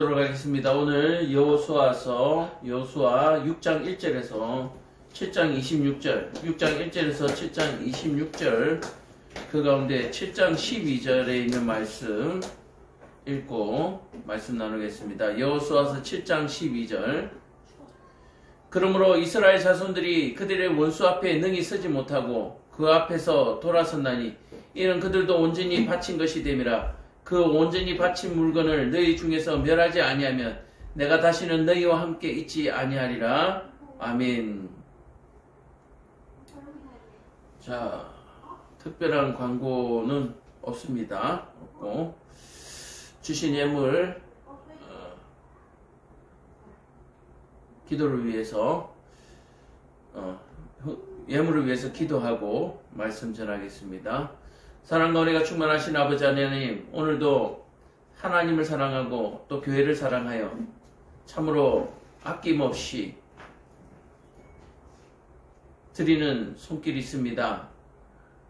들어가겠습니다. 오늘 여호수아서 여호수아 6장 1절에서 7장 26절, 6장 1절에서 7장 26절, 그 가운데 7장 12절에 있는 말씀 읽고 말씀 나누겠습니다. 여호수아서 7장 12절. 그러므로 이스라엘 자손들이 그들의 원수 앞에 능히 서지 못하고 그 앞에서 돌아섰나니 이는 그들도 온전히 바친 것이 됨이라. 그 온전히 바친 물건을 너희 중에서 멸하지 아니하면 내가 다시는 너희와 함께 있지 아니하리라. 아멘. 자, 특별한 광고는 없습니다. 없고 주신 예물 기도를 위해서 예물을 위해서 기도하고 말씀 전하겠습니다. 사랑과 은혜가 충만하신 아버지 하나님, 오늘도 하나님을 사랑하고 또 교회를 사랑하여 참으로 아낌없이 드리는 손길이 있습니다.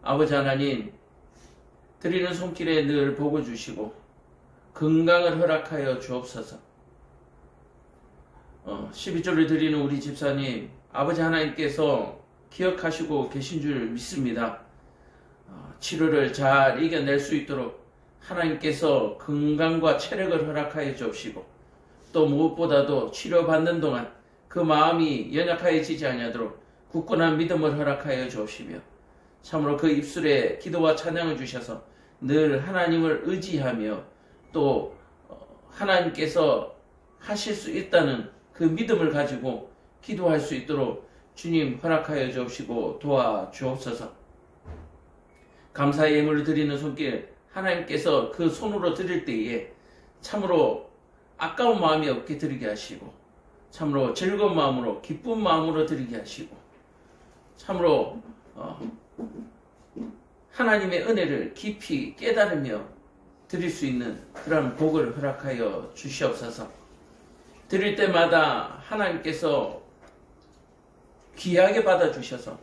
아버지 하나님, 드리는 손길에 늘 복을 주시고 건강을 허락하여 주옵소서. 12조를 드리는 우리 집사님, 아버지 하나님께서 기억하시고 계신 줄 믿습니다. 치료를 잘 이겨낼 수 있도록 하나님께서 건강과 체력을 허락하여 주옵시고, 또 무엇보다도 치료받는 동안 그 마음이 연약하여지지 아니하도록 굳건한 믿음을 허락하여 주옵시며, 참으로 그 입술에 기도와 찬양을 주셔서 늘 하나님을 의지하며 또 하나님께서 하실 수 있다는 그 믿음을 가지고 기도할 수 있도록 주님 허락하여 주옵시고 도와주옵소서. 감사의 예물을 드리는 손길, 하나님께서 그 손으로 드릴 때에 참으로 아까운 마음이 없게 드리게 하시고, 참으로 즐거운 마음으로 기쁜 마음으로 드리게 하시고, 참으로 하나님의 은혜를 깊이 깨달으며 드릴 수 있는 그런 복을 허락하여 주시옵소서. 드릴 때마다 하나님께서 귀하게 받아주셔서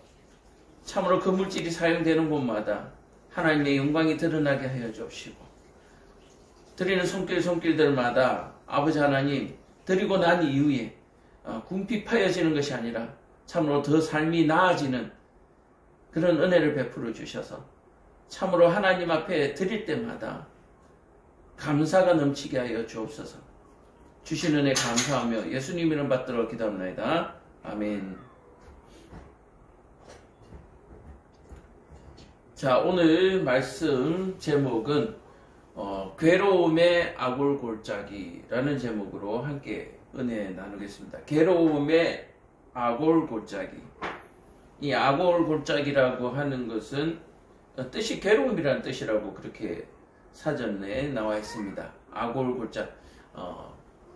참으로 그 물질이 사용되는 곳마다 하나님의 영광이 드러나게 하여 주옵시고, 드리는 손길들마다 아버지 하나님, 드리고 난 이후에 궁핍하여지는 것이 아니라 참으로 더 삶이 나아지는 그런 은혜를 베풀어 주셔서 참으로 하나님 앞에 드릴 때마다 감사가 넘치게 하여 주옵소서. 주신 은혜 감사하며 예수님 이름 받들어 기도합니다. 아멘. 자, 오늘 말씀 제목은 괴로움의 아골골짜기라는 제목으로 함께 은혜 나누겠습니다. 괴로움의 아골골짜기. 이 아골골짜기라고 하는 것은 뜻이 괴로움이라는 뜻이라고 그렇게 사전에 나와 있습니다. 아골골짜기,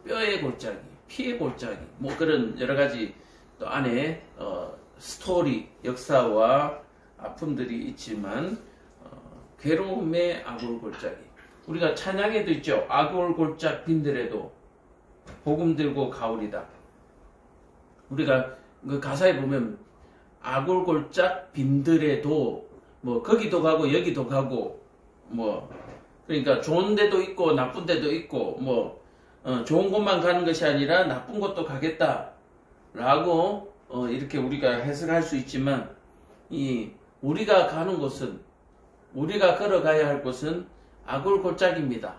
뼈의 골짜기, 피의 골짜기, 뭐 그런 여러 가지 또 안에 스토리, 역사와 아픔들이 있지만 괴로움의 아골골짜기. 우리가 찬양에도 있죠. 아골골짝 빈들에도 복음 들고 가오리다. 우리가 그 가사에 보면 아골골짝 빈들에도 뭐 거기도 가고 여기도 가고 뭐 그러니까 좋은 데도 있고 나쁜 데도 있고 뭐 좋은 곳만 가는 것이 아니라 나쁜 곳도 가겠다라고 이렇게 우리가 해석할 수 있지만 우리가 가는 곳은, 우리가 걸어가야 할 곳은 아골골짜기입니다.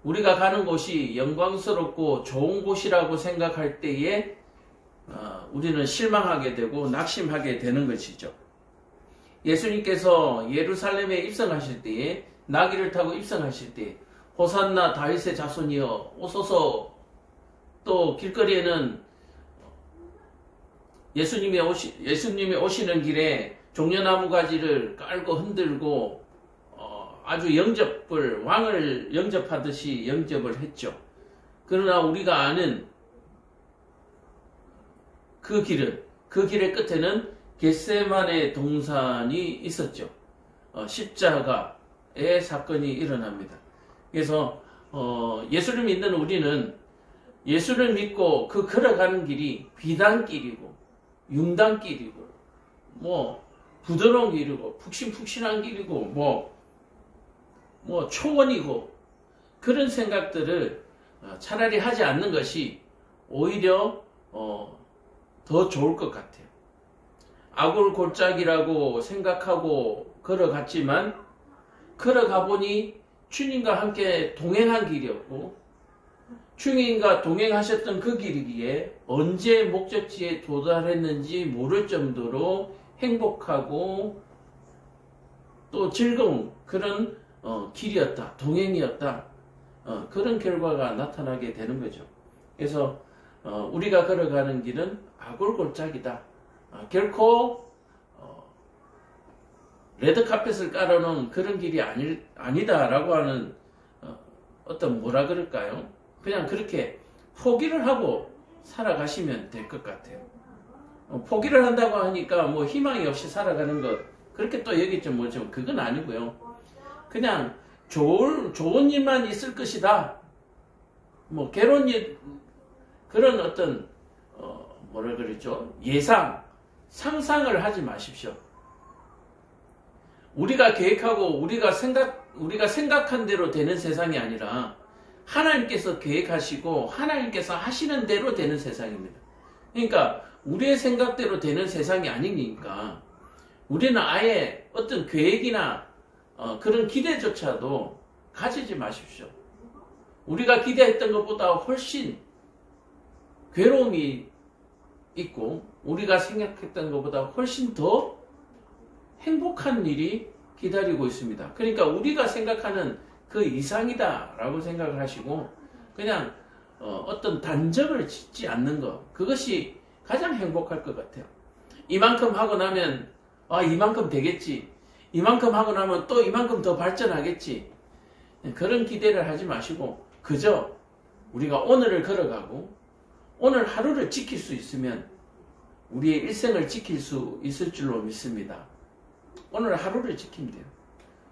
우리가 가는 곳이 영광스럽고 좋은 곳이라고 생각할 때에 우리는 실망하게 되고 낙심하게 되는 것이죠. 예수님께서 예루살렘에 입성하실 때에, 나귀를 타고 입성하실 때 호산나 다윗의 자손이여 오소서, 또 길거리에는 예수님이 오시는 길에 종려나무 가지를 깔고 흔들고 아주 왕을 영접하듯이 영접을 했죠. 그러나 우리가 아는 그 길의 끝에는 겟세마네 동산이 있었죠. 십자가의 사건이 일어납니다. 그래서 예수를 믿는 우리는 예수를 믿고 그 걸어가는 길이 비단길이고 융단길이고 뭐 부드러운 길이고 푹신푹신한 길이고 뭐 초원이고 그런 생각들을 차라리 하지 않는 것이 오히려 더 좋을 것 같아요. 아골골짝이라고 생각하고 걸어갔지만 걸어가 보니 주님과 함께 동행한 길이었고 주님과 동행하셨던 그 길이기에 언제 목적지에 도달했는지 모를 정도로 행복하고 또 즐거운 그런 길이었다, 동행이었다, 그런 결과가 나타나게 되는 거죠. 그래서 우리가 걸어가는 길은 아골골짝이다. 결코 레드카펫을 깔아놓은 그런 길이 아니다라고 하는 어떤 뭐라 그럴까요? 그냥 그렇게 포기를 하고 살아가시면 될 것 같아요. 포기를 한다고 하니까 뭐 희망이 없이 살아가는 것 그렇게 또 여기죠 뭐죠. 그건 아니고요. 그냥 좋은 일만 있을 것이다. 뭐 괴로운 일 그런 어떤 뭐라 그러죠? 상상을 하지 마십시오. 우리가 계획하고 우리가 생각한 대로 되는 세상이 아니라 하나님께서 계획하시고 하나님께서 하시는 대로 되는 세상입니다. 그러니까 우리의 생각대로 되는 세상이 아니니까 우리는 아예 어떤 계획이나 그런 기대조차도 가지지 마십시오. 우리가 기대했던 것보다 훨씬 괴로움이 있고 우리가 생각했던 것보다 훨씬 더 행복한 일이 기다리고 있습니다. 그러니까 우리가 생각하는 그 이상이다 라고 생각을 하시고 그냥 어떤 단정을 짓지 않는 것 그것이 가장 행복할 것 같아요. 이만큼 하고 나면 이만큼 되겠지. 이만큼 하고 나면 또 이만큼 더 발전하겠지. 그런 기대를 하지 마시고 그저 우리가 오늘을 걸어가고 오늘 하루를 지킬 수 있으면 우리의 일생을 지킬 수 있을 줄로 믿습니다. 오늘 하루를 지키면 돼요.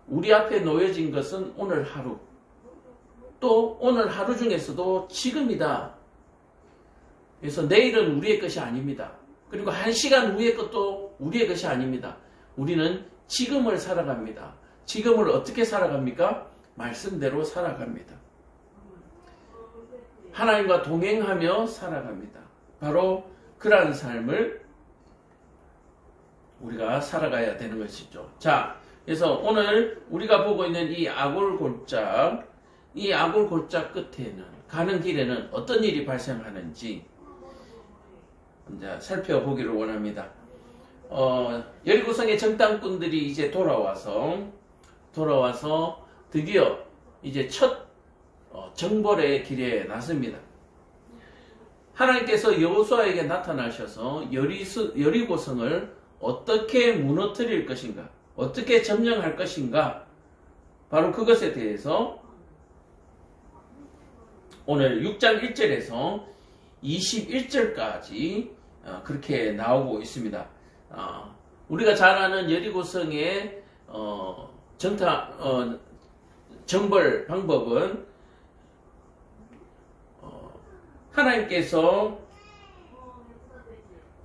우리 앞에 놓여진 것은 오늘 하루. 또 오늘 하루 중에서도 지금이다. 그래서 내일은 우리의 것이 아닙니다. 그리고 1시간 후의 것도 우리의 것이 아닙니다. 우리는 지금을 살아갑니다. 지금을 어떻게 살아갑니까? 말씀대로 살아갑니다. 하나님과 동행하며 살아갑니다. 바로 그러한 삶을 우리가 살아가야 되는 것이죠. 자, 그래서 오늘 우리가 보고 있는 이 아골골짝 끝에는 가는 길에는 어떤 일이 발생하는지 이제 살펴보기를 원합니다. 여리고성의 정탐꾼들이 이제 돌아와서 드디어 이제 첫 정벌의 길에 나섭니다. 하나님께서 여호수아에게 나타나셔서 여리고성을 어떻게 무너뜨릴 것인가, 어떻게 점령할 것인가, 바로 그것에 대해서 오늘 6장 1절에서 21절까지 그렇게 나오고 있습니다. 우리가 잘 아는 여리고성의 정벌 방법은 하나님께서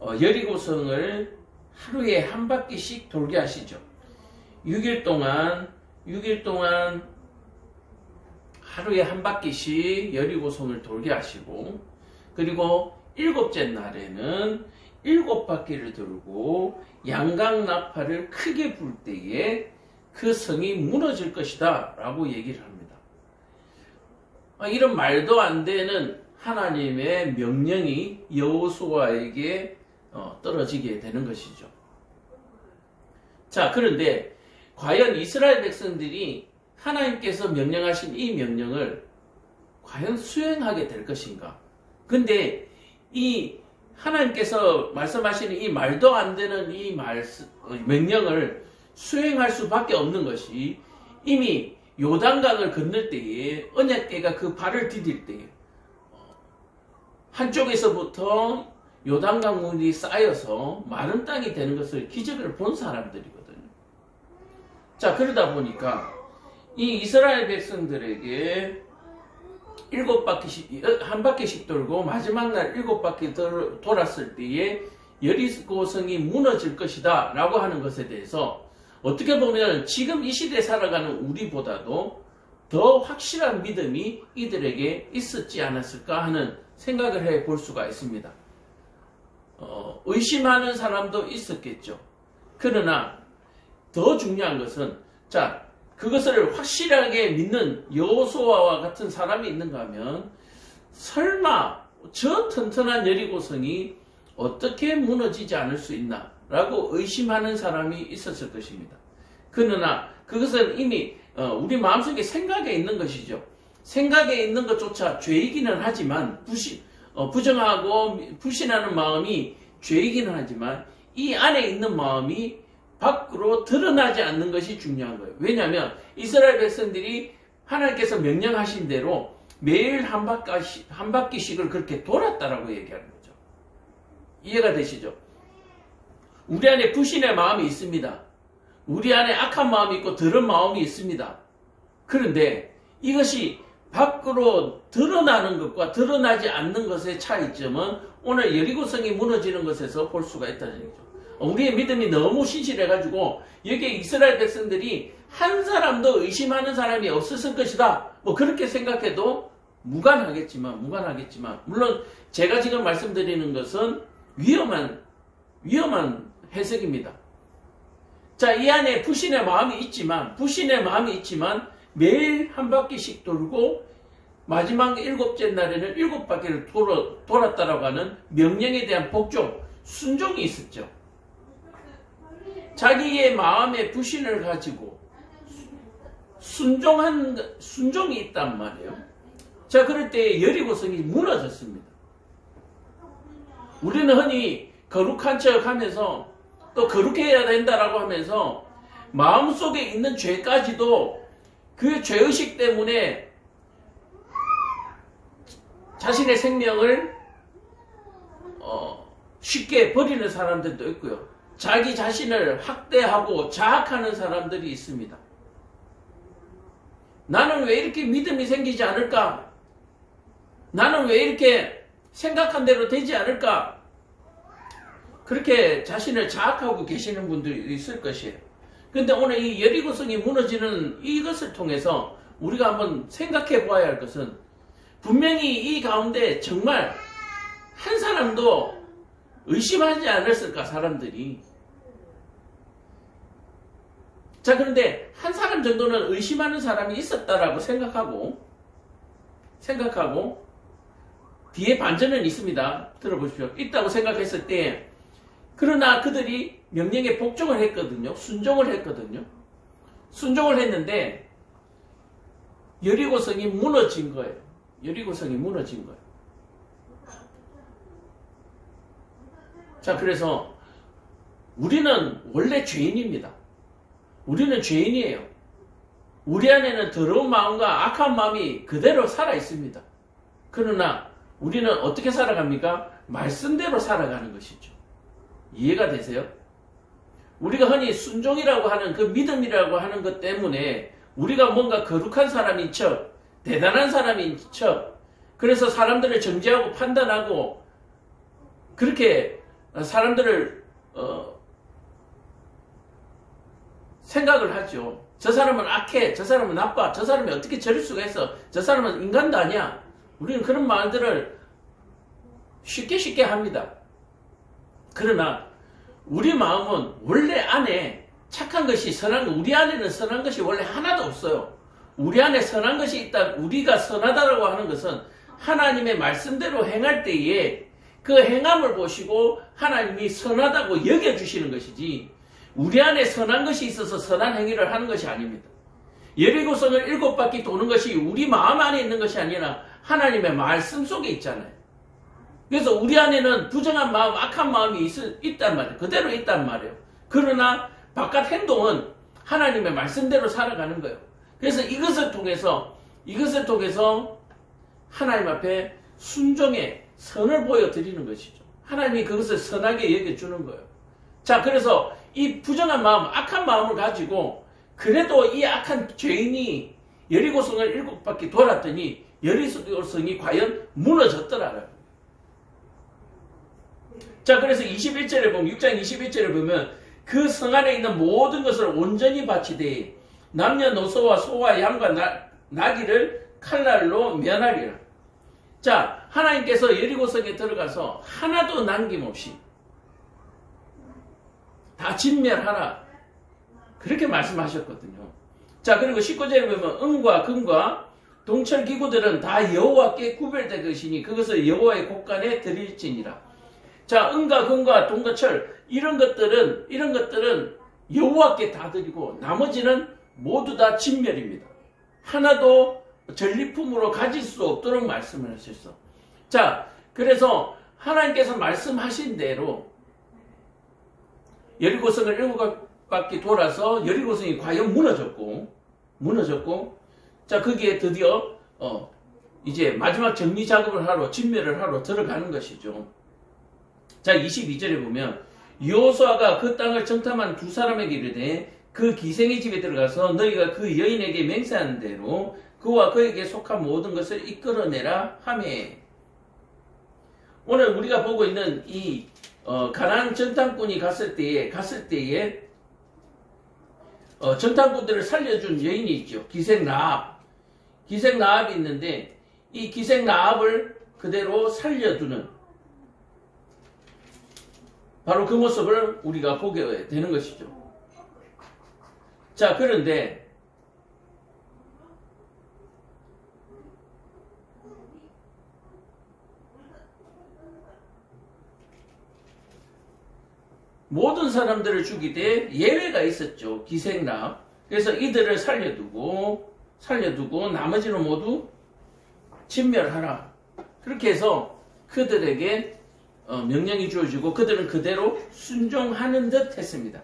여리고성을 하루에 한 바퀴씩 돌게 하시죠. 6일 동안 하루에 한 바퀴씩 여리고성을 돌게 하시고 그리고 7째 날에는 7바퀴를 돌고 양강나팔을 크게 불 때에 그 성이 무너질 것이다 라고 얘기를 합니다. 이런 말도 안 되는 하나님의 명령이 여호수아에게 떨어지게 되는 것이죠. 자, 그런데 과연 이스라엘 백성들이 하나님께서 명령하신 이 명령을 과연 수행하게 될 것인가? 근데 이 하나님께서 말씀하시는 이 말도 안 되는 이 명령을 수행할 수밖에 없는 것이 이미 요단강을 건널 때에 언약궤가 그 발을 디딜 때에 한쪽에서부터 요단강 물이 쌓여서 마른 땅이 되는 것을 기적을 본 사람들이거든요. 자, 그러다 보니까 이 이스라엘 백성들에게 7바퀴씩, 한 바퀴씩 돌고 마지막 날 7바퀴 돌았을 때에 여리고성이 무너질 것이다 라고 하는 것에 대해서 어떻게 보면 지금 이 시대에 살아가는 우리보다도 더 확실한 믿음이 이들에게 있었지 않았을까 하는 생각을 해볼 수가 있습니다. 의심하는 사람도 있었겠죠. 그러나 더 중요한 것은 그것을 확실하게 믿는 여호수아와 같은 사람이 있는가 하면 설마 저 튼튼한 여리고성이 어떻게 무너지지 않을 수 있나 라고 의심하는 사람이 있었을 것입니다. 그러나 그것은 이미 우리 마음속에 생각에 있는 것이죠. 생각에 있는 것조차 죄이기는 하지만 부정하고 불신하는 마음이 죄이기는 하지만 이 안에 있는 마음이 밖으로 드러나지 않는 것이 중요한 거예요. 왜냐하면 이스라엘 백성들이 하나님께서 명령하신 대로 매일 한 바퀴씩을 그렇게 돌았다라고 얘기하는 거죠. 이해가 되시죠? 우리 안에 불신의 마음이 있습니다. 우리 안에 악한 마음이 있고 더러운 마음이 있습니다. 그런데 이것이 밖으로 드러나는 것과 드러나지 않는 것의 차이점은 오늘 여리고성이 무너지는 것에서 볼 수가 있다는 얘기죠. 우리의 믿음이 너무 신실해가지고 여기에 이스라엘 백성들이 한 사람도 의심하는 사람이 없었을 것이다. 그렇게 생각해도 무관하겠지만 물론 제가 지금 말씀드리는 것은 위험한 해석입니다. 이 안에 불신의 마음이 있지만 매일 한 바퀴씩 돌고 마지막 7째 날에는 7바퀴를 돌았다라고 하는 명령에 대한 복종, 순종이 있었죠. 자기의 마음의 불신을 가지고 순종이 있단 말이에요. 그럴 때 여리고성이 무너졌습니다. 우리는 흔히 거룩한 척 하면서 또 거룩해야 된다라고 하면서 마음속에 있는 죄까지도 그 죄의식 때문에 자신의 생명을 쉽게 버리는 사람들도 있고요. 자기 자신을 학대하고 자학하는 사람들이 있습니다. 나는 왜 이렇게 믿음이 생기지 않을까? 나는 왜 이렇게 생각한 대로 되지 않을까? 그렇게 자신을 자학하고 계시는 분들이 있을 것이에요. 그런데 오늘 이 여리고성이 무너지는 이것을 통해서 우리가 한번 생각해 보아야 할 것은 분명히 이 가운데 정말 한 사람도 의심하지 않았을까, 사람들이. 그런데 한 사람 정도는 의심하는 사람이 있었다라고 생각하고 뒤에 반전은 있습니다. 들어보십시오. 있다고 생각했을 때 그러나 그들이 명령에 복종을 했거든요. 순종을 했거든요. 순종을 했는데 여리고성이 무너진 거예요. 그래서 우리는 원래 죄인입니다. 우리는 죄인이에요. 우리 안에는 더러운 마음과 악한 마음이 그대로 살아 있습니다. 그러나 우리는 어떻게 살아갑니까? 말씀대로 살아가는 것이죠. 이해가 되세요? 우리가 흔히 순종이라고 하는 그 믿음이라고 하는 것 때문에 우리가 뭔가 거룩한 사람인 척, 대단한 사람인 척, 그래서 사람들을 정죄하고 판단하고 그렇게 사람들을 생각을 하죠. 저 사람은 악해, 저 사람은 나빠, 저 사람이 어떻게 저럴 수가 있어, 저 사람은 인간도 아니야. 우리는 그런 말들을 쉽게 합니다. 그러나 우리 마음은 원래 안에 착한 것이, 선한 것, 우리 안에는 선한 것이 원래 하나도 없어요. 우리 안에 선한 것이 있다. 우리가 선하다라고 하는 것은 하나님의 말씀대로 행할 때에 그 행함을 보시고 하나님이 선하다고 여겨주시는 것이지, 우리 안에 선한 것이 있어서 선한 행위를 하는 것이 아닙니다. 여리고성을 7바퀴 도는 것이 우리 마음 안에 있는 것이 아니라 하나님의 말씀 속에 있잖아요. 그래서 우리 안에는 부정한 마음, 악한 마음이 있단 말이에요. 그대로 있단 말이에요. 그러나 바깥 행동은 하나님의 말씀대로 살아가는 거예요. 그래서 이것을 통해서 하나님 앞에 순종의 선을 보여드리는 것이죠. 하나님이 그것을 선하게 여겨주는 거예요. 그래서 이 부정한 마음, 악한 마음을 가지고 그래도 이 악한 죄인이 여리고성을 7바퀴 돌았더니 여리고성이 과연 무너졌더라고요. 그래서 21절에 보면, 6장 21절에 보면 그 성 안에 있는 모든 것을 온전히 바치되 남녀노소와 소와 양과 나귀를 칼날로 면하리라. 자, 하나님께서 여리고성에 들어가서 하나도 남김없이 다 진멸하라. 그렇게 말씀하셨거든요. 자, 그리고 19절에 보면 은과 금과 동철 기구들은 다 여호와께 구별될 것이니 그것을 여호와의 곳간에 드릴지니라. 자, 은과 금과 동과 철 이런 것들은 여호와께 다 드리고 나머지는 모두 다 진멸입니다. 하나도 전리품으로 가질 수 없도록 말씀을 하셨어. 자, 그래서 하나님께서 말씀하신 대로 여리고성을 7바퀴 돌아서 여리고성이 과연 무너졌고 자, 거기에 드디어 이제 마지막 정리 작업을 하러 진멸을 하러 들어가는 것이죠. 자, 22절에 보면 여호수아가 그 땅을 정탐한 두 사람에게 이르되 그 기생의 집에 들어가서 너희가 그 여인에게 맹세한 대로 그와 그에게 속한 모든 것을 이끌어내라 하매. 오늘 우리가 보고 있는 이 가나안 정탐꾼이 갔을 때에 정탐꾼들을 살려준 여인이 있죠. 기생 라합이 있는데 이 기생 라합을 그대로 살려두는 바로 그 모습을 우리가 보게 되는 것이죠. 자, 그런데 모든 사람들을 죽이되 예외가 있었죠. 기생 라합. 그래서 이들을 살려두고 나머지는 모두 진멸하라. 그렇게 해서 그들에게 명령이 주어지고 그들은 그대로 순종하는 듯 했습니다.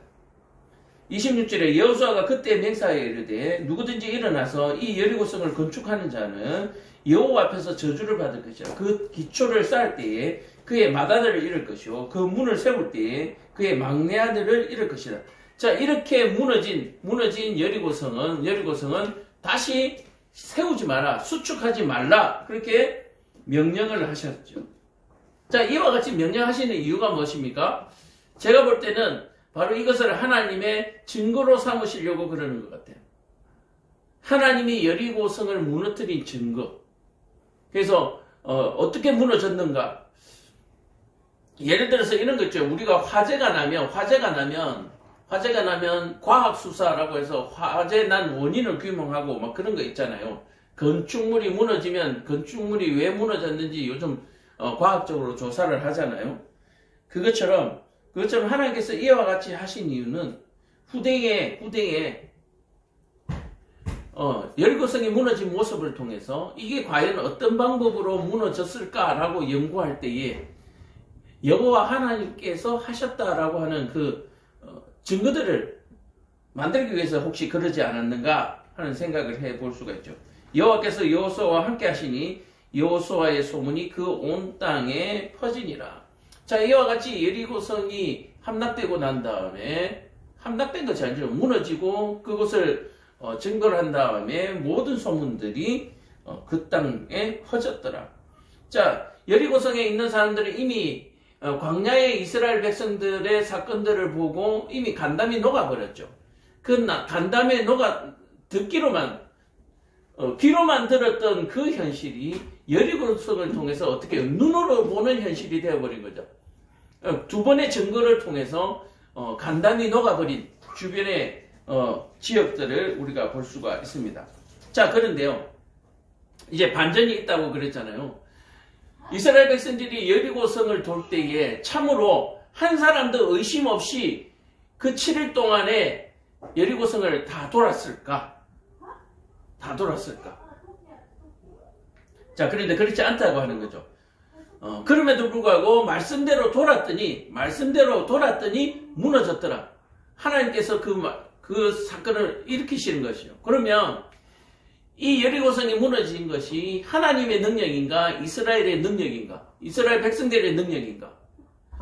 26절에 여호수아가 그때 맹세하여 이르되 누구든지 일어나서 이 여리고성을 건축하는 자는 여호와 앞에서 저주를 받을 것이라. 그 기초를 쌓을 때에 그의 맏아들을 잃을 것이요 그 문을 세울 때에 그의 막내 아들을 잃을 것이라. 자, 이렇게 무너진 여리고성은 다시 세우지 마라, 수축하지 말라, 그렇게 명령을 하셨죠. 자, 이와 같이 명령하시는 이유가 무엇입니까? 제가 볼 때는 바로 이것을 하나님의 증거로 삼으시려고 그러는 것 같아요. 하나님이 여리고성을 무너뜨린 증거. 그래서 어떻게 무너졌는가? 예를 들어서 이런 거 있죠. 우리가 화재가 나면 과학 수사라고 해서 화재 난 원인을 규명하고 막 그런 거 있잖아요. 건축물이 무너지면 건축물이 왜 무너졌는지 요즘 과학적으로 조사를 하잖아요. 그것처럼 하나님께서 이와 같이 하신 이유는 후대에 여리고성이 무너진 모습을 통해서 이게 과연 어떤 방법으로 무너졌을까라고 연구할 때에 여호와 하나님께서 하셨다라고 하는 그 증거들을 만들기 위해서 혹시 그러지 않았는가 하는 생각을 해볼 수가 있죠. 여호와께서 여호수아와 함께 하시니 여호수아의 소문이 그 온 땅에 퍼지니라. 자, 이와 같이 여리고성이 함락되고 난 다음에 함락된 것이 아니죠. 무너지고 그것을 증거를 한 다음에 모든 소문들이 그 땅에 퍼졌더라. 자, 여리고성에 있는 사람들은 이미 광야의 이스라엘 백성들의 사건들을 보고 이미 간담이 녹아버렸죠. 그 간담에 귀로만 들었던 그 현실이 여리고성을 통해서 어떻게 눈으로 보는 현실이 되어버린 거죠. 두 번의 증거를 통해서 간담이 녹아버린 주변의 지역들을 우리가 볼 수가 있습니다. 자, 그런데요, 이제 반전이 있다고 그랬잖아요. 이스라엘 백성들이 여리고성을 돌 때에 참으로 한 사람도 의심 없이 그 7일 동안에 여리고성을 다 돌았을까? 자, 그런데 그렇지 않다고 하는 거죠. 그럼에도 불구하고 말씀대로 돌았더니 무너졌더라. 하나님께서 그 사건을 일으키시는 것이요. 그러면 이 여리고성이 무너진 것이 하나님의 능력인가, 이스라엘의 능력인가, 이스라엘 백성들의 능력인가,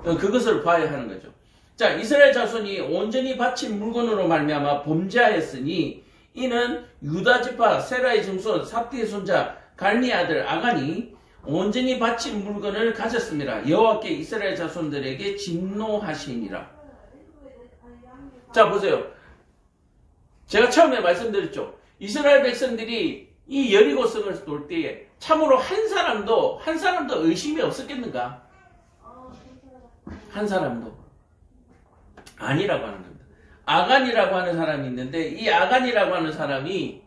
그것을 봐야 하는 거죠. 자, 이스라엘 자손이 온전히 바친 물건으로 말미암아 범죄하였으니 이는 유다 지파 세라의 증손 삽디의 손자 갈미 아들 아간이 온전히 바친 물건을 가졌습니다. 여호와께 이스라엘 자손들에게 진노하시니라. 자, 보세요. 제가 처음에 말씀드렸죠. 이스라엘 백성들이 이 여리고성을 돌 때에 참으로 한 사람도 의심이 없었겠는가? 한 사람도 아니라고 하는 겁니다. 아간이라고 하는 사람이 있는데 이 아간이라고 하는 사람이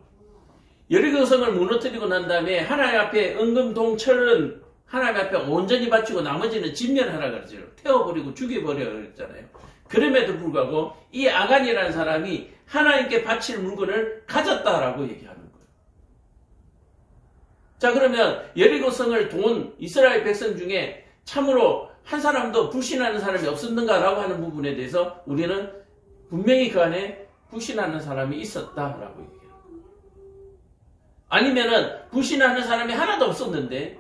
여리고성을 무너뜨리고 난 다음에 하나님 앞에 은금동철은 하나님 앞에 온전히 바치고 나머지는 진멸하라 그랬죠. 태워버리고 죽여버려 그랬잖아요. 그럼에도 불구하고 이 아간이라는 사람이 하나님께 바칠 물건을 가졌다라고 얘기하는 거예요. 자, 그러면 여리고성을 돈 이스라엘 백성 중에 참으로 한 사람도 불신하는 사람이 없었는가라고 하는 부분에 대해서 우리는 분명히 그 안에 불신하는 사람이 있었다라고 얘기해요. 아니면은 불신하는 사람이 하나도 없었는데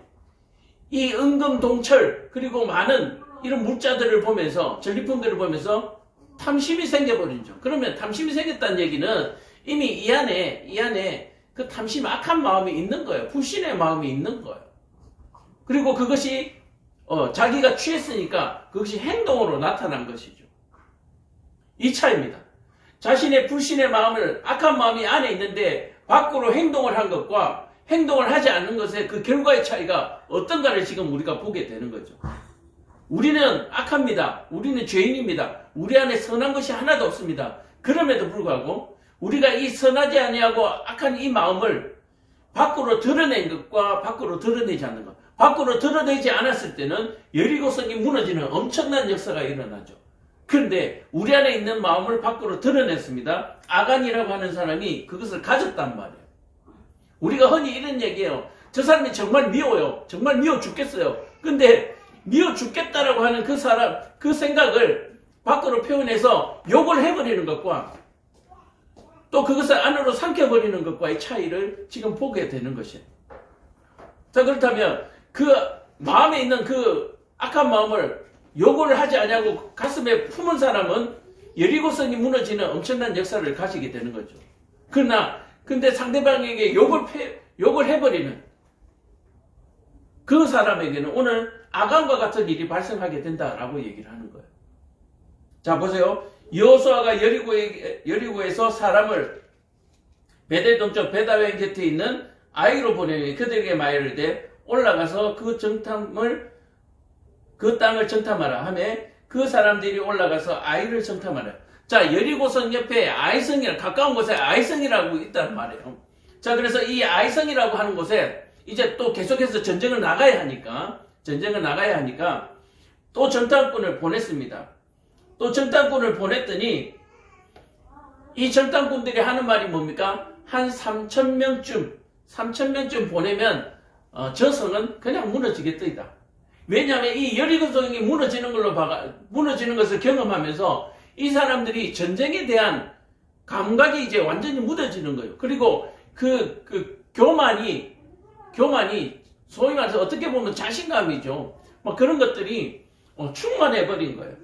이 은금동철 그리고 많은 이런 물자들을 보면서 전리품들을 보면서 탐심이 생겨버리죠. 그러면 탐심이 생겼다는 얘기는 이미 이 안에 그 탐심 악한 마음이 있는 거예요. 불신의 마음이 있는 거예요. 그리고 그것이 자기가 취했으니까 그것이 행동으로 나타난 것이죠. 이 차이입니다. 자신의 불신의 마음을 악한 마음이 안에 있는데 밖으로 행동을 한 것과 행동을 하지 않는 것의 그 결과의 차이가 어떤가를 지금 우리가 보게 되는 거죠. 우리는 악합니다. 우리는 죄인입니다. 우리 안에 선한 것이 하나도 없습니다. 그럼에도 불구하고 우리가 이 선하지 아니하고 악한 이 마음을 밖으로 드러낸 것과 밖으로 드러내지 않는 것. 밖으로 드러내지 않았을 때는 여리고성이 무너지는 엄청난 역사가 일어나죠. 그런데 우리 안에 있는 마음을 밖으로 드러냈습니다. 아간이라고 하는 사람이 그것을 가졌단 말이에요. 우리가 흔히 이런 얘기해요. 저 사람이 정말 미워요. 정말 미워 죽겠어요. 근데 미워 죽겠다라고 하는 그 사람, 그 생각을 밖으로 표현해서 욕을 해버리는 것과 또 그것을 안으로 삼켜버리는 것과의 차이를 지금 보게 되는 것이에요. 자, 그렇다면 그 마음에 있는 그 악한 마음을 욕을 하지 않냐고 가슴에 품은 사람은 여리고성이 무너지는 엄청난 역사를 가지게 되는 거죠. 근데 상대방에게 욕을 해버리는 그 사람에게는 오늘 아간과 같은 일이 발생하게 된다라고 얘기를 하는 거예요. 자, 보세요. 여호수아가 여리고에서 사람을 베델 동쪽 베다웬 곁에 있는 아이로 보내니 그들에게 말을 대 올라가서 그 땅을 정탐하라 하며 그 사람들이 올라가서 아이를 정탐하라. 자, 여리고성 옆에 아이성이라 가까운 곳에 아이성이라고 있단 말이에요. 자, 그래서 이 아이성이라고 하는 곳에 이제 또 계속해서 전쟁을 나가야 하니까 또 정탐꾼을 보냈습니다. 또 정탐꾼을 보냈더니 이 정탐꾼들이 하는 말이 뭡니까? 한 3,000명쯤 보내면 저 성은 그냥 무너지겠더이다. 왜냐하면 이 여리고성이 무너지는 것을 경험하면서 이 사람들이 전쟁에 대한 감각이 이제 완전히 무뎌지는 거예요. 그리고 그 교만이 소위 말해서 어떻게 보면 자신감이죠. 막 그런 것들이 충만해버린 거예요.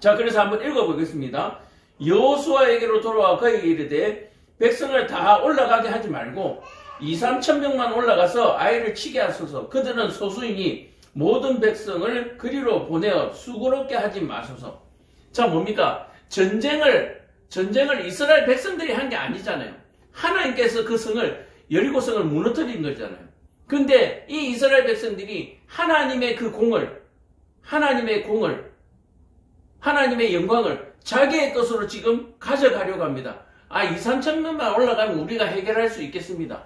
자, 그래서 한번 읽어보겠습니다. 여호수아에게로 돌아와 그에게 이르되 백성을 다 올라가게 하지 말고 2,000~3,000명만 올라가서 아이를 치게 하소서. 그들은 소수이니 모든 백성을 그리로 보내어 수고롭게 하지 마소서. 자, 뭡니까? 전쟁을 이스라엘 백성들이 한 게 아니잖아요. 하나님께서 그 성을 여리고성을 무너뜨린 거잖아요. 근데 이 이스라엘 백성들이 하나님의 영광을 자기의 것으로 지금 가져가려고 합니다. 2,000~3,000명만 올라가면 우리가 해결할 수 있겠습니다.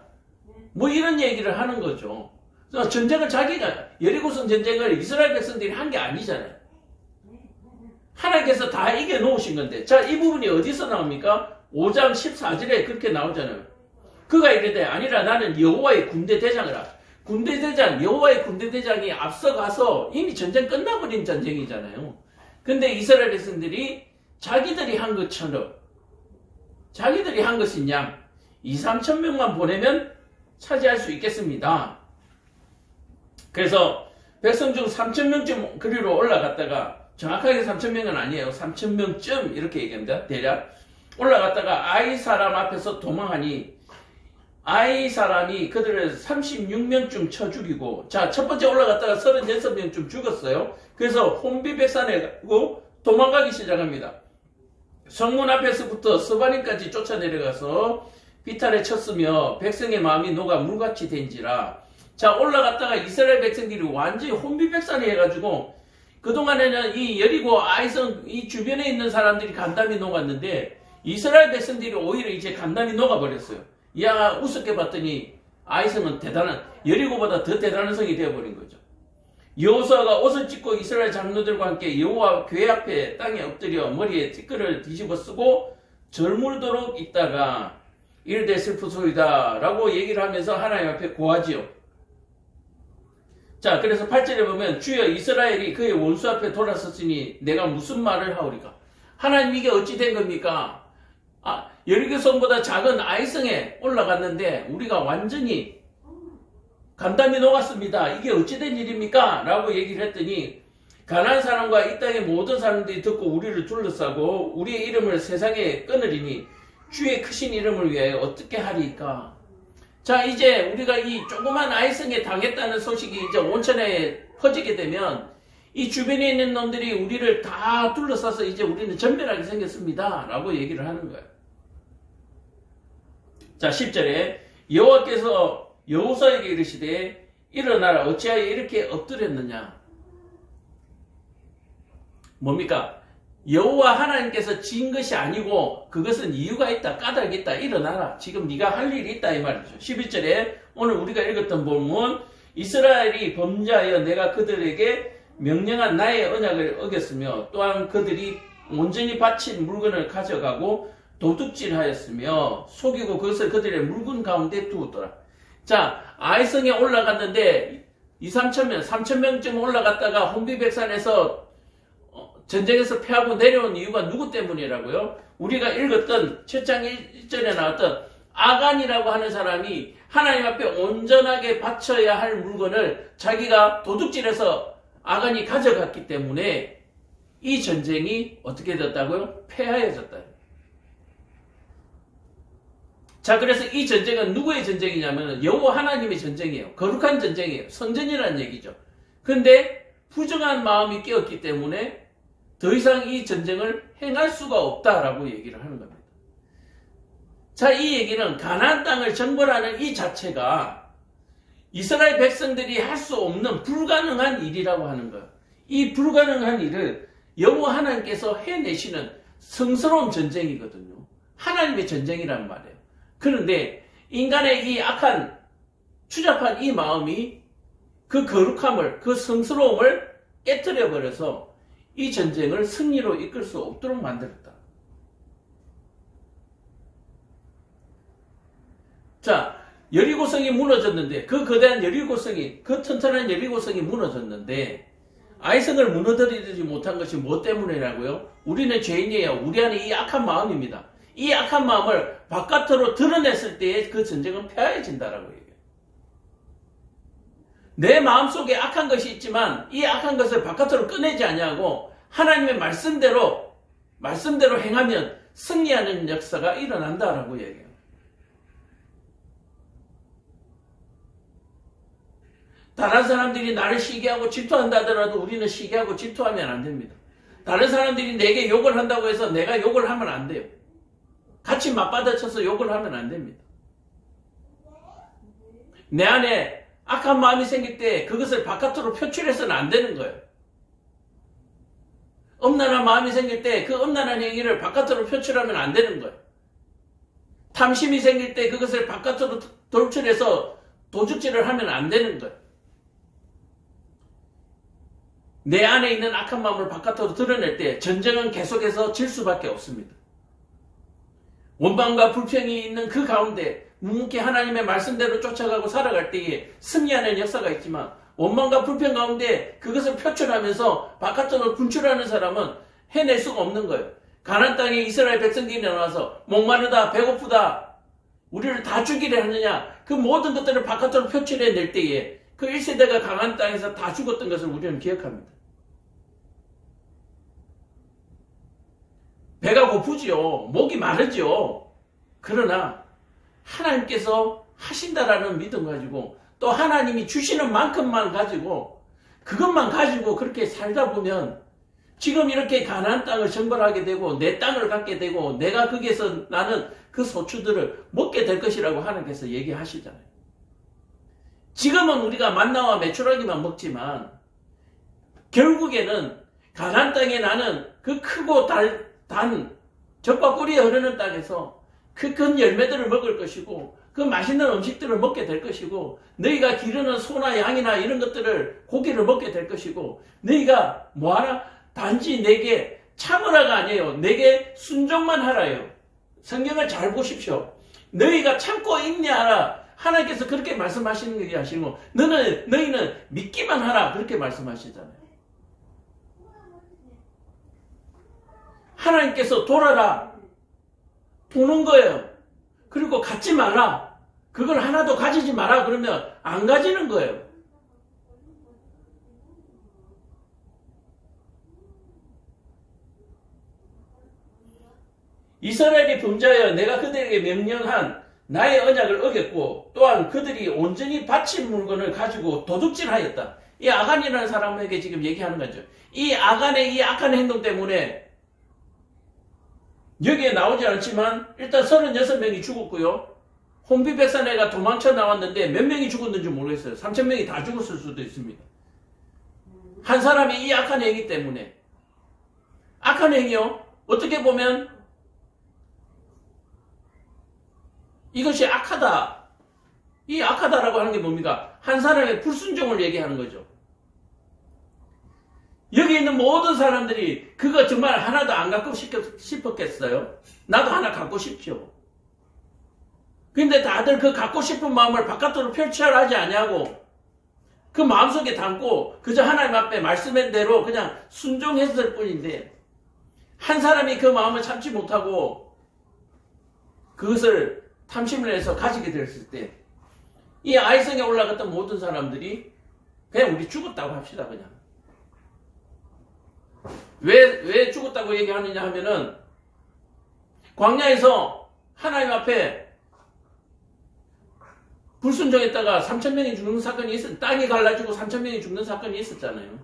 뭐 이런 얘기를 하는 거죠. 여리고성 전쟁을 이스라엘 백성들이 한 게 아니잖아요. 하나님께서 다 이겨 놓으신 건데, 자, 이 부분이 어디서 나옵니까? 5장 14절에 그렇게 나오잖아요. 그가 이르되 아니라 나는 여호와의 군대 대장이라. 여호와의 군대 대장이 앞서가서 이미 전쟁 끝나버린 전쟁이잖아요. 근데 이스라엘 백성들이 자기들이 한 것인 양 2,000~3,000명만 보내면 차지할 수 있겠습니다. 그래서 백성 중 3,000명쯤 그리로 올라갔다가, 정확하게 3,000명은 아니에요. 3,000명쯤 이렇게 얘기합니다. 대략 올라갔다가 아이 사람 앞에서 도망하니 아이 사람이 그들을 36명쯤 쳐 죽이고, 자, 첫 번째 올라갔다가 36명쯤 죽었어요. 그래서 혼비백산에 가고 도망가기 시작합니다. 성문 앞에서부터 스바림까지 쫓아내려가서 비탈에 쳤으며 백성의 마음이 녹아 물같이 된지라. 자, 올라갔다가 이스라엘 백성들이 완전히 혼비백산이 해가지고 그동안에는 이 여리고 아이성 이 주변에 있는 사람들이 간담이 녹았는데 이스라엘 백성들이 오히려 이제 간담이 녹아버렸어요. 야, 우습게 봤더니 아이성은 여리고보다 더 대단한 성이 되어버린 거죠. 여호수아가 옷을 찢고 이스라엘 장로들과 함께 여호와 궤 앞에 땅에 엎드려 머리에 티끌을 뒤집어 쓰고 절물도록 있다가 이르되 슬프소이다 라고 얘기를 하면서 하나님 앞에 고하지요. 자, 그래서 8절에 보면 주여 이스라엘이 그의 원수 앞에 돌아섰으니 내가 무슨 말을 하오리까. 하나님 이게 어찌 된 겁니까? 여리고 성보다 작은 아이성에 올라갔는데 우리가 완전히 간담이 녹았습니다. 이게 어찌 된 일입니까? 라고 얘기를 했더니 가나안 사람과 이 땅의 모든 사람들이 듣고 우리를 둘러싸고 우리의 이름을 세상에 끊으리니 주의 크신 이름을 위하여 어떻게 하리까? 자, 이제 우리가 이 조그만 아이성에 당했다는 소식이 이제 온천에 퍼지게 되면 이 주변에 있는 놈들이 우리를 다 둘러싸서 이제 우리는 전멸하게 생겼습니다. 라고 얘기를 하는 거예요. 자, 10절에 여호와께서 여호수아에게 이르시되 일어나라 어찌하여 이렇게 엎드렸느냐. 뭡니까? 여호와 하나님께서 지은 것이 아니고 그것은 이유가 있다, 까닭이 있다, 일어나라. 지금 네가 할 일이 있다 이 말이죠. 11절에 오늘 우리가 읽었던 본문 이스라엘이 범죄하여 내가 그들에게 명령한 나의 언약을 어겼으며 또한 그들이 온전히 바친 물건을 가져가고 도둑질하였으며 속이고 그것을 그들의 물건 가운데 두었더라. 자, 아이성에 올라갔는데 3,000명 올라갔다가 혼비백산에서 전쟁에서 패하고 내려온 이유가 누구 때문이라고요? 우리가 읽었던 7장 1절에 나왔던 아간이라고 하는 사람이 하나님 앞에 온전하게 바쳐야 할 물건을 자기가 도둑질해서 아간이 가져갔기 때문에 이 전쟁이 어떻게 됐다고요? 패하여졌다. 자, 그래서 이 전쟁은 누구의 전쟁이냐면 여호와 하나님의 전쟁이에요. 거룩한 전쟁이에요. 성전이라는 얘기죠. 근데 부정한 마음이 깨었기 때문에 더 이상 이 전쟁을 행할 수가 없다라고 얘기를 하는 겁니다. 자, 이 얘기는 가나안 땅을 정벌하는 이 자체가 이스라엘 백성들이 할 수 없는 불가능한 일이라고 하는 거예요. 이 불가능한 일을 여호와 하나님께서 해내시는 성스러운 전쟁이거든요. 하나님의 전쟁이란 말이에요. 그런데 인간의 이 악한 추잡한 이 마음이 그 거룩함을, 그 성스러움을 깨뜨려 버려서 이 전쟁을 승리로 이끌 수 없도록 만들었다. 자, 여리고성이 무너졌는데, 그 거대한 여리고성이, 그 튼튼한 여리고성이 무너졌는데 아이성을 무너뜨리지 못한 것이 뭐 때문이라고요? 우리는 죄인이에요. 우리 안에 이 악한 마음입니다. 이 악한 마음을 바깥으로 드러냈을 때에 그 전쟁은 패하여진다라고 얘기해요. 내 마음속에 악한 것이 있지만 이 악한 것을 바깥으로 꺼내지 아니하고 하나님의 말씀대로 행하면 승리하는 역사가 일어난다라고 얘기해요. 다른 사람들이 나를 시기하고 질투한다 하더라도 우리는 시기하고 질투하면 안 됩니다. 다른 사람들이 내게 욕을 한다고 해서 내가 욕을 하면 안 돼요. 같이 맞받아쳐서 욕을 하면 안 됩니다. 내 안에 악한 마음이 생길 때 그것을 바깥으로 표출해서는 안 되는 거예요. 엄란한 마음이 생길 때 그 엄란한 행위를 바깥으로 표출하면 안 되는 거예요. 탐심이 생길 때 그것을 바깥으로 돌출해서 도둑질을 하면 안 되는 거예요. 내 안에 있는 악한 마음을 바깥으로 드러낼 때 전쟁은 계속해서 질 수밖에 없습니다. 원망과 불평이 있는 그 가운데 묵묵히 하나님의 말씀대로 쫓아가고 살아갈 때에 승리하는 역사가 있지만 원망과 불평 가운데 그것을 표출하면서 바깥으로 분출하는 사람은 해낼 수가 없는 거예요. 가나안 땅에 이스라엘 백성들이 나와서 목마르다, 배고프다, 우리를 다 죽이려 하느냐, 그 모든 것들을 바깥으로 표출해낼 때에 그 1세대가 가나안 땅에서 다 죽었던 것을 우리는 기억합니다. 배가 고프지요. 목이 마르지요. 그러나 하나님께서 하신다라는 믿음 가지고 또 하나님이 주시는 만큼만 가지고 그것만 가지고 그렇게 살다 보면 지금 이렇게 가나안 땅을 정벌하게 되고 내 땅을 갖게 되고 내가 거기에서 나는 그 소출들을 먹게 될 것이라고 하나님께서 얘기하시잖아요. 지금은 우리가 만나와 메추라기만 먹지만 결국에는 가나안 땅에 나는 그 크고 단 젖과 꿀이 흐르는 땅에서 그 큰 열매들을 먹을 것이고 그 맛있는 음식들을 먹게 될 것이고 너희가 기르는 소나 양이나 이런 것들을 고기를 먹게 될 것이고 너희가 뭐하라? 단지 내게 참으라가 아니에요. 내게 순종만 하라요. 성경을 잘 보십시오. 너희가 참고 인내하라. 하나님께서 그렇게 말씀하시는 게 하시고 너희는 믿기만 하라. 그렇게 말씀하시잖아요. 하나님께서 돌아라. 도는 거예요. 그리고 갖지 마라. 그걸 하나도 가지지 마라. 그러면 안 가지는 거예요. 이스라엘이 범죄하여 내가 그들에게 명령한 나의 언약을 어겼고 또한 그들이 온전히 바친 물건을 가지고 도둑질하였다. 이 아간이라는 사람에게 지금 얘기하는 거죠. 이 아간의 이 악한 행동 때문에 여기에 나오지 않지만 일단 36명이 죽었고요. 혼비백산해가 도망쳐 나왔는데 몇 명이 죽었는지 모르겠어요. 3,000명이 다 죽었을 수도 있습니다. 한 사람이 이 악한 행위 때문에. 악한 행위요? 어떻게 보면 이것이 악하다. 이 악하다라고 하는 게 뭡니까? 한 사람의 불순종을 얘기하는 거죠. 여기 있는 모든 사람들이 그거 정말 하나도 안 갖고 싶었겠어요? 나도 하나 갖고 싶죠. 근데 다들 그 갖고 싶은 마음을 바깥으로 표출하지 아니하고 그 마음속에 담고 그저 하나님 앞에 말씀한 대로 그냥 순종했을 뿐인데 한 사람이 그 마음을 참지 못하고 그것을 탐심을 해서 가지게 됐을 때 이 아이성에 올라갔던 모든 사람들이 그냥 우리 죽었다고 합시다. 그냥 왜 죽었다고 얘기하느냐 하면은 광야에서 하나님 앞에 불순종했다가 3,000명이 죽는 사건이 땅이 갈라지고 3,000명이 죽는 사건이 있었잖아요.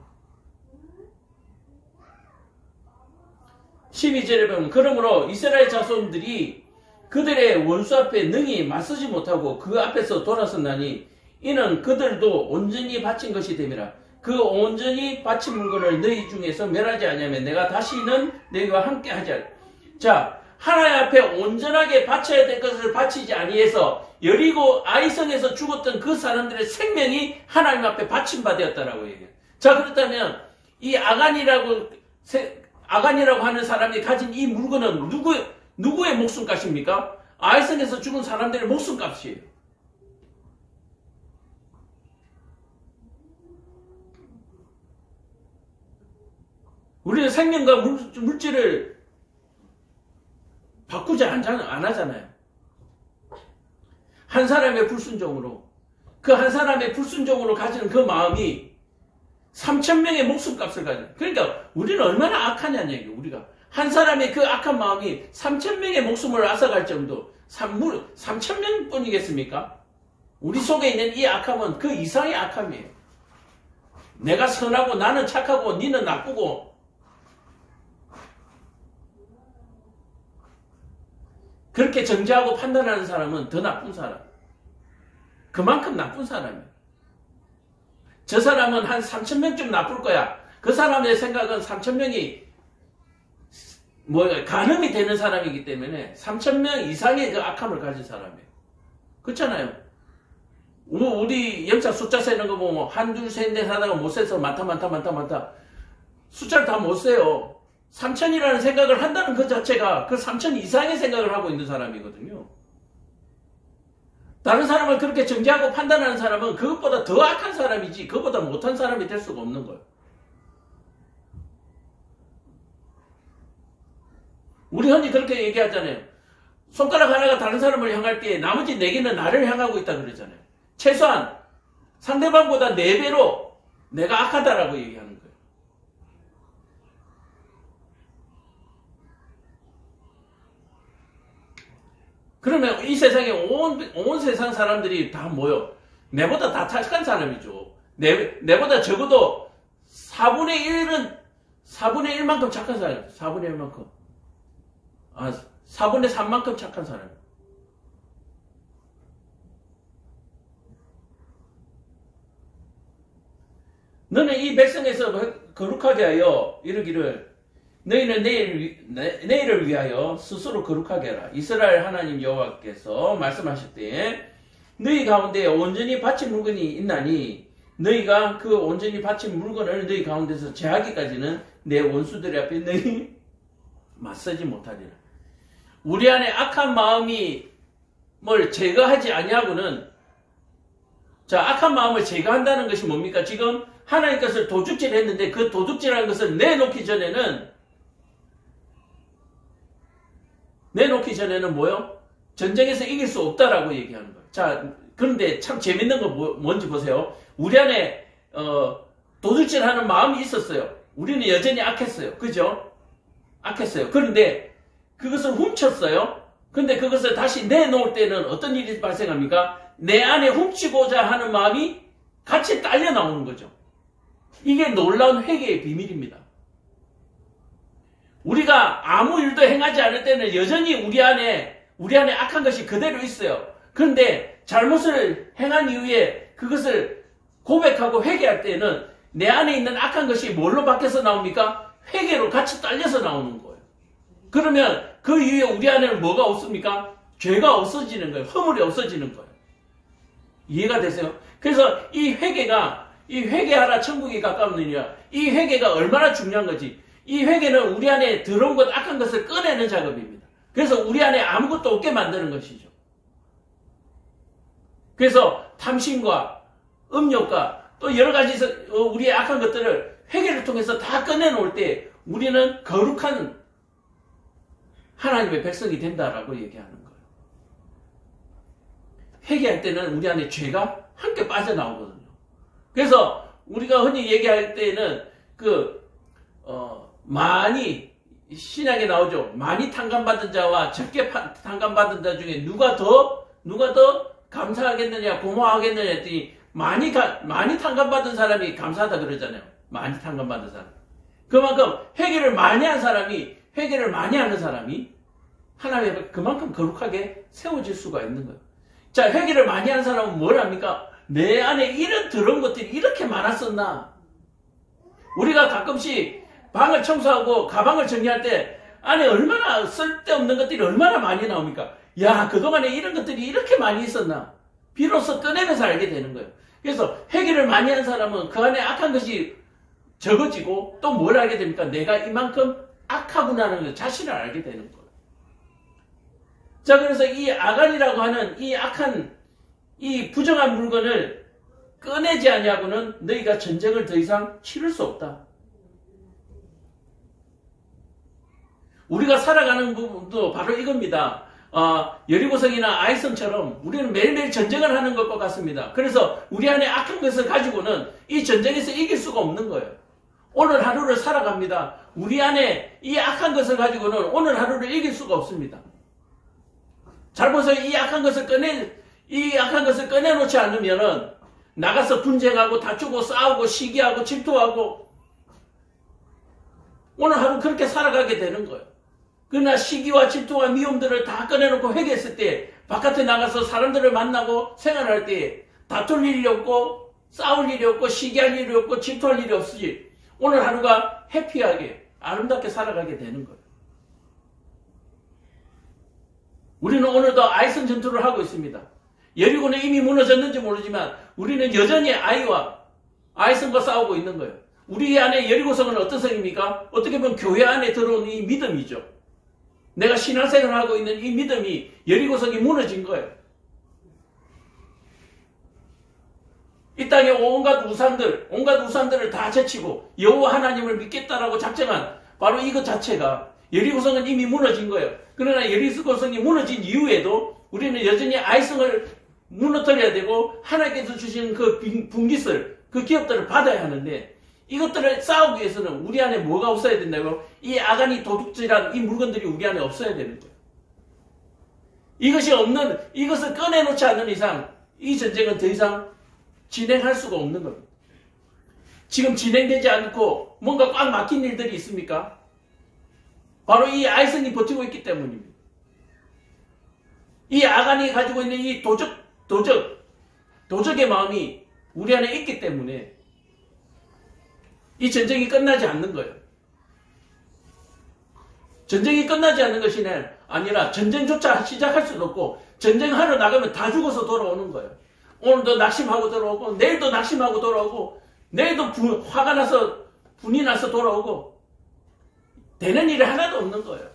12절에 보면 그러므로 이스라엘 자손들이 그들의 원수 앞에 능히 맞서지 못하고 그 앞에서 돌아섰나니 이는 그들도 온전히 바친 것이 됨이라. 그 온전히 바친 물건을 너희 중에서 멸하지 아니하면 내가 다시는 너희와 함께 하지 않을. 자, 하나님 앞에 온전하게 바쳐야 될 것을 바치지 아니해서 여리고 아이성에서 죽었던 그 사람들의 생명이 하나님 앞에 바친 바 되었다라고 얘기해요. 자, 그렇다면 이 아간이라고 하는 사람이 가진 이 물건은 누구의 목숨값입니까? 아이성에서 죽은 사람들의 목숨값이에요. 우리는 생명과 물질을 바꾸지 안 하잖아요. 한 사람의 불순종으로 그 한 사람의 불순종으로 가지는 그 마음이 3,000명의 목숨값을 가져요. 그러니까 우리는 얼마나 악하냐는 얘기예요. 우리가 한 사람의 그 악한 마음이 3,000명의 목숨을 앗아갈 정도 3,000명 뿐이겠습니까? 우리 속에 있는 이 악함은 그 이상의 악함이에요. 내가 선하고 나는 착하고 니는 나쁘고 그렇게 정죄하고 판단하는 사람은 더 나쁜 사람. 그만큼 나쁜 사람이에요. 저 사람은 한 3,000명쯤 나쁠 거야. 그 사람의 생각은 3,000명이 간음이 되는 사람이기 때문에 3,000명 이상의 그 악함을 가진 사람이에요. 그렇잖아요. 우리 영차 숫자 세는 거 보면 한둘 셋 넷 하다가 못 세서 많다. 숫자를 다 못 세요. 3,000이라는 생각을 한다는 그 자체가 그 3,000 이상의 생각을 하고 있는 사람이거든요. 다른 사람을 그렇게 정죄하고 판단하는 사람은 그것보다 더 악한 사람이지 그것보다 못한 사람이 될 수가 없는 거예요. 우리 흔히 그렇게 얘기하잖아요. 손가락 하나가 다른 사람을 향할 때 나머지 4개는 나를 향하고 있다 그러잖아요. 최소한 상대방보다 4배로 내가 악하다라고 얘기하는 거예요. 그러면 이 세상에 온 세상 사람들이 다 뭐요? 내보다 다 착한 사람이죠. 내보다 적어도 4분의 1은 4분의 1만큼 착한 사람. 4분의 1만큼. 4분의 3만큼 착한 사람. 너는 이 백성에서 거룩하게 하여 이르기를 너희는 내일을 위하여 스스로 거룩하게 하라. 이스라엘 하나님 여호와께서 말씀하실 때 너희 가운데 온전히 바친 물건이 있나니 너희가 그 온전히 바친 물건을 너희 가운데서 제하기까지는 내 원수들 앞에 너희 맞서지 못하리라. 우리 안에 악한 마음이 뭘 제거하지 아니하고는 자, 악한 마음을 제거한다는 것이 뭡니까? 지금 하나님 것을 도둑질 했는데 그 도둑질한 것을 내놓기 전에는 뭐요? 전쟁에서 이길 수 없다라고 얘기하는 거예요. 자, 그런데 참 재밌는 거 뭔지 보세요. 우리 안에 도둑질하는 마음이 있었어요. 우리는 여전히 악했어요. 그죠? 악했어요. 그런데 그것을 훔쳤어요. 근데 그것을 다시 내놓을 때는 어떤 일이 발생합니까? 내 안에 훔치고자 하는 마음이 같이 딸려 나오는 거죠. 이게 놀라운 회개의 비밀입니다. 우리가 아무 일도 행하지 않을 때는 여전히 우리 안에 악한 것이 그대로 있어요. 그런데 잘못을 행한 이후에 그것을 고백하고 회개할 때는 내 안에 있는 악한 것이 뭘로 바뀌어서 나옵니까? 회개로 같이 딸려서 나오는 거예요. 그러면 그 이후에 우리 안에는 뭐가 없습니까? 죄가 없어지는 거예요. 허물이 없어지는 거예요. 이해가 되세요? 그래서 이 회개하라 천국이 가까우느니라. 이 회개가 얼마나 중요한 거지. 이 회개는 우리 안에 더러운 것, 악한 것을 꺼내는 작업입니다. 그래서 우리 안에 아무것도 없게 만드는 것이죠. 그래서 탐심과 음욕과 또 여러 가지 우리의 악한 것들을 회개를 통해서 다 꺼내놓을 때 우리는 거룩한 하나님의 백성이 된다라고 얘기하는 거예요. 회개할 때는 우리 안에 죄가 함께 빠져나오거든요. 그래서 우리가 흔히 얘기할 때는 많이 신약에 나오죠. 많이 탕감받은 자와 적게 탕감받은 자 중에 누가 더 감사하겠느냐, 고마워하겠느냐 했더니 많이 탕감받은 사람이 감사하다 그러잖아요. 많이 탕감받은 사람. 그만큼 회개를 많이 한 사람이, 회개를 많이 하는 사람이 하나님 앞에 그만큼 거룩하게 세워질 수가 있는 거예요. 자, 회개를 많이 한 사람은 뭘 합니까? 내 안에 이런 더러운 것들이 이렇게 많았었나? 우리가 가끔씩 방을 청소하고 가방을 정리할 때 안에 얼마나 쓸데없는 것들이 얼마나 많이 나옵니까? 야, 그동안에 이런 것들이 이렇게 많이 있었나? 비로소 꺼내면서 알게 되는 거예요. 그래서 회개를 많이 한 사람은 그 안에 악한 것이 적어지고 또 뭘 알게 됩니까? 내가 이만큼 악하구나라는 걸 자신을 알게 되는 거예요. 자, 그래서 이 아간이라고 하는 이 악한, 이 부정한 물건을 꺼내지 아니하고는 너희가 전쟁을 더 이상 치를 수 없다. 우리가 살아가는 부분도 바로 이겁니다. 여리고성이나 아이성처럼 우리는 매일매일 전쟁을 하는 것과 같습니다. 그래서 우리 안에 악한 것을 가지고는 이 전쟁에서 이길 수가 없는 거예요. 오늘 하루를 살아갑니다. 우리 안에 이 악한 것을 가지고는 오늘 하루를 이길 수가 없습니다. 잘 보세요. 이 악한 것을 꺼내놓지 않으면은 나가서 분쟁하고 다투고 싸우고 시기하고 질투하고 오늘 하루 그렇게 살아가게 되는 거예요. 그러나 시기와 질투와 미움들을 다 꺼내놓고 회개했을 때 바깥에 나가서 사람들을 만나고 생활할 때 다툴 일이 없고 싸울 일이 없고 시기할 일이 없고 질투할 일이 없이 오늘 하루가 해피하게 아름답게 살아가게 되는 거예요. 우리는 오늘도 아이성 전투를 하고 있습니다. 여리고는 이미 무너졌는지 모르지만 우리는 여전히 아이성과 싸우고 있는 거예요. 우리 안에 여리고성은 어떤 성입니까? 어떻게 보면 교회 안에 들어온 이 믿음이죠. 내가 신앙생활을 하고 있는 이 믿음이 여리고성이 무너진 거예요. 이 땅에 온갖 우상들을 다 제치고 여호와 하나님을 믿겠다라고 작정한 바로 이것 자체가 여리고성은 이미 무너진 거예요. 그러나 여리고성이 무너진 이후에도 우리는 여전히 아이성을 무너뜨려야 되고 하나님께서 주시는 그 분깃을, 그 기업들을 받아야 하는데 이것들을 싸우기 위해서는 우리 안에 뭐가 없어야 된다고요? 이 아간이 도둑질한 이 물건들이 우리 안에 없어야 되는 거예요. 이것을 꺼내놓지 않는 이상 이 전쟁은 더 이상 진행할 수가 없는 겁니다. 지금 진행되지 않고 뭔가 꽉 막힌 일들이 있습니까? 바로 이 아이성이 버티고 있기 때문입니다. 이 아간이 가지고 있는 이 도적의 마음이 우리 안에 있기 때문에 이 전쟁이 끝나지 않는 거예요. 전쟁이 끝나지 않는 것이 아니라 전쟁조차 시작할 수도 없고 전쟁하러 나가면 다 죽어서 돌아오는 거예요. 오늘도 낙심하고 돌아오고 내일도 낙심하고 돌아오고 내일도 화가 나서 분이 나서 돌아오고 되는 일이 하나도 없는 거예요.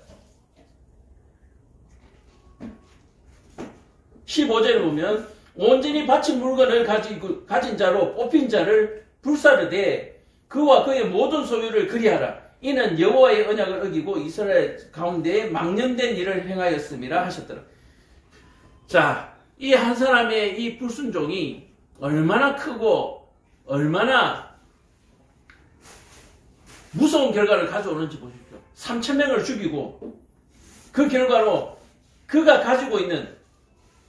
15절에 보면 온전히 바친 물건을 가진 자로 뽑힌 자를 불사르되 그와 그의 모든 소유를 그리하라. 이는 여호와의 언약을 어기고 이스라엘 가운데에 망령된 일을 행하였음이라 하셨더라. 자, 이 한 사람의 이 불순종이 얼마나 크고 얼마나 무서운 결과를 가져오는지 보십시오. 3,000명을 죽이고 그 결과로 그가 가지고 있는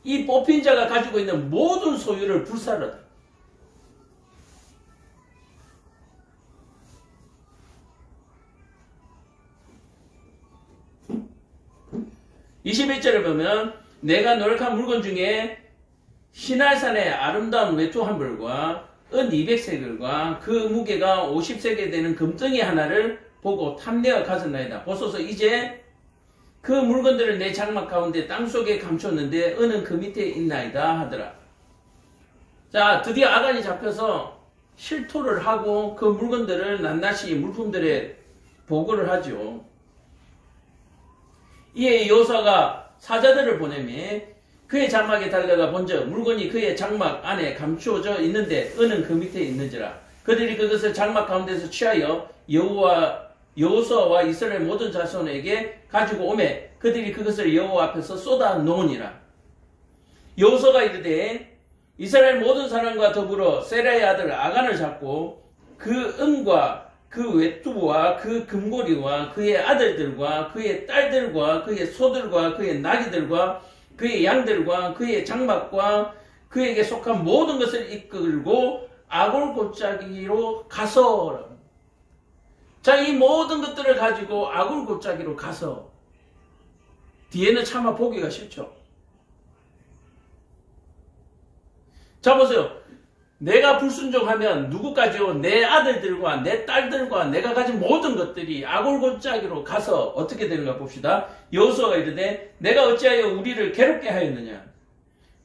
이 뽑힌 자가 가지고 있는 모든 소유를 불사르다. 21절을 보면 내가 노력한 물건 중에 시날산의 아름다운 외투 한 벌과 은 200세겔과 그 무게가 50세겔 되는 금덩이 하나를 보고 탐내어 가졌나이다. 보소서 이제 그 물건들을 내 장막 가운데 땅속에 감췄는데 은은 그 밑에 있나이다 하더라. 자, 드디어 아간이 잡혀서 실토를 하고 그 물건들을 낱낱이 물품들에 보고를 하죠. 이에 여호수아가 사자들을 보내며 그의 장막에 달려가 본즉 물건이 그의 장막 안에 감추어져 있는데 은은 그 밑에 있는지라. 그들이 그것을 장막 가운데서 취하여 여호수아와 이스라엘 모든 자손에게 가지고 오매 그들이 그것을 여호와 앞에서 쏟아 놓으니라. 여호수아가 이르되 이스라엘 모든 사람과 더불어 세라의 아들 아간을 잡고 그 은과 그 외투와 그 금고리와 그의 아들들과 그의 딸들과 그의 소들과 그의 나귀들과 그의 양들과 그의 장막과 그에게 속한 모든 것을 이끌고 아골 골짜기로 가서. 자, 이 모든 것들을 가지고 아골 골짜기로 가서. 뒤에는 차마 보기가 싫죠. 자, 보세요. 내가 불순종하면 누구까지요? 내 아들들과 내 딸들과 내가 가진 모든 것들이 아골 골짜기로 가서 어떻게 되는가 봅시다. 여호수아가 이르되 내가 어찌하여 우리를 괴롭게 하였느냐.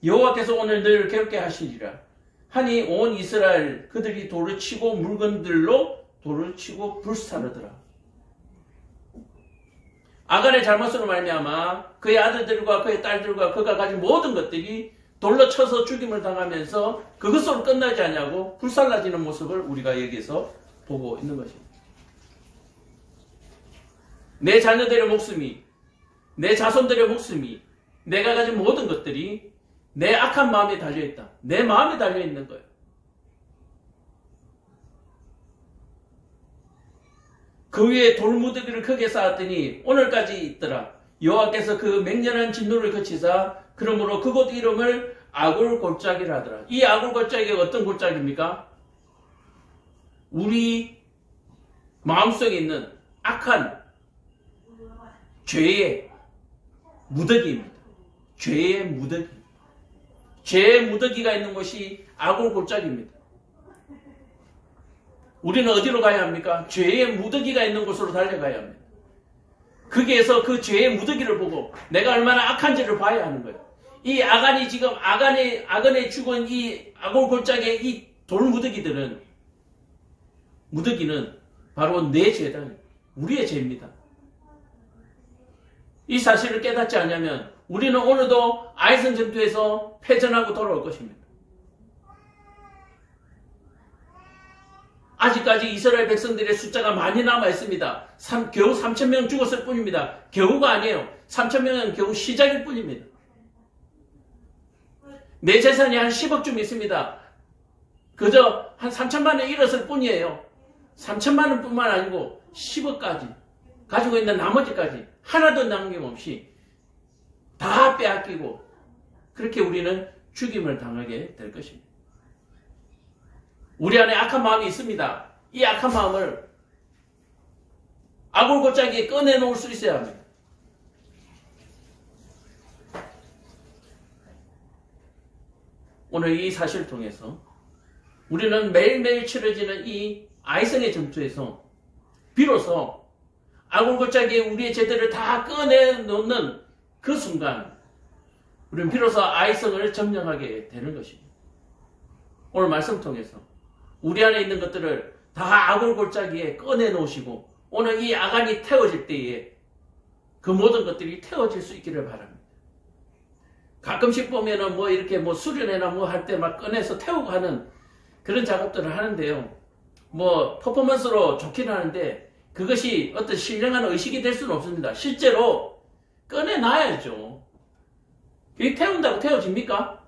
여호와께서 오늘 너희를 괴롭게 하시리라. 하니 온 이스라엘 그들이 돌을 치고 물건들로 돌을 치고 불사르더라. 아간의 잘못으로 말미암아 그의 아들들과 그의 딸들과 그가 가진 모든 것들이 돌로 쳐서 죽임을 당하면서 그것으로 끝나지 않냐고 불살라지는 모습을 우리가 여기에서 보고 있는 것입니다. 내 자녀들의 목숨이, 내 자손들의 목숨이, 내가 가진 모든 것들이 내 악한 마음에 달려있다. 내 마음에 달려있는 거예요. 그 위에 돌무더기를 크게 쌓았더니 오늘까지 있더라. 여호와께서 그 맹렬한 진노를 거치사 그러므로 그곳 이름을 아골 골짜기라 하더라. 이 아골 골짜기가 어떤 골짜기입니까? 우리 마음속에 있는 악한 죄의 무더기입니다. 죄의 무더기. 죄의 무더기가 있는 곳이 아골 골짜기입니다. 우리는 어디로 가야 합니까? 죄의 무더기가 있는 곳으로 달려가야 합니다. 거기에서 그 죄의 무더기를 보고 내가 얼마나 악한지를 봐야 하는 거예요. 이 아간이 지금 아간에 죽은 이 아골 골짜기의 이 돌 무더기는 바로 내 죄다. 우리의 죄입니다. 이 사실을 깨닫지 않으면 우리는 오늘도 아이성 전투에서 패전하고 돌아올 것입니다. 아직까지 이스라엘 백성들의 숫자가 많이 남아 있습니다. 겨우 3,000명 죽었을 뿐입니다. 겨우가 아니에요. 3,000명은 겨우 시작일 뿐입니다. 내 재산이 한 10억쯤 있습니다. 그저 한 3천만 원 잃었을 뿐이에요. 3천만 원 뿐만 아니고 10억까지 가지고 있는 나머지까지 하나도 남김없이 다 빼앗기고 그렇게 우리는 죽임을 당하게 될 것입니다. 우리 안에 악한 마음이 있습니다. 이 악한 마음을 아골골짜기에 꺼내놓을 수 있어야 합니다. 오늘 이 사실을 통해서 우리는 매일매일 치러지는 이 아이성의 전투에서 비로소 아골골짜기에 우리의 죄들을 다 꺼내놓는 그 순간 우리는 비로소 아이성을 점령하게 되는 것입니다. 오늘 말씀 통해서 우리 안에 있는 것들을 다 아골골짜기에 꺼내놓으시고 오늘 이 아간이 태워질 때에 그 모든 것들이 태워질 수 있기를 바랍니다. 가끔씩 보면은 뭐 이렇게 뭐 수련회나 뭐 할 때 막 꺼내서 태우고 하는 그런 작업들을 하는데요. 뭐 퍼포먼스로 좋긴 하는데 그것이 어떤 신령한 의식이 될 수는 없습니다. 실제로 꺼내놔야죠. 그게 태운다고 태워집니까?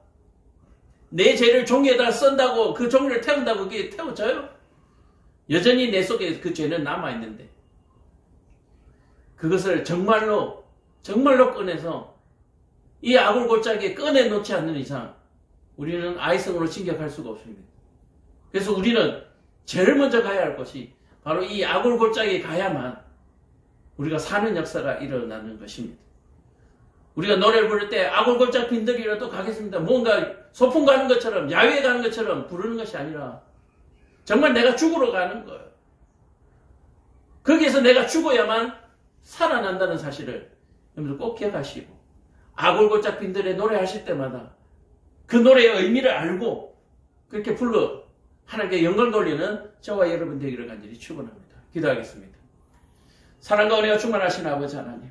내 죄를 종이에다 쓴다고 그 종이를 태운다고 그게 태워져요? 여전히 내 속에 그 죄는 남아있는데 그것을 정말로 꺼내서 이 아골골짜기에 꺼내놓지 않는 이상 우리는 아이성으로 진격할 수가 없습니다. 그래서 우리는 제일 먼저 가야 할 것이 바로 이 아골골짜기에 가야만 우리가 사는 역사가 일어나는 것입니다. 우리가 노래를 부를 때 아골골짜기 빈들이라도 가겠습니다. 뭔가 소풍 가는 것처럼 야외에 가는 것처럼 부르는 것이 아니라 정말 내가 죽으러 가는 거예요. 거기에서 내가 죽어야만 살아난다는 사실을 여러분들 꼭 기억하시고 아골골짜기 빈들의 노래하실 때마다 그 노래의 의미를 알고 그렇게 불러 하나님께 영광 돌리는 저와 여러분 되기를 간절히 축원합니다. 기도하겠습니다. 사랑과 은혜가 충만하신 아버지 하나님,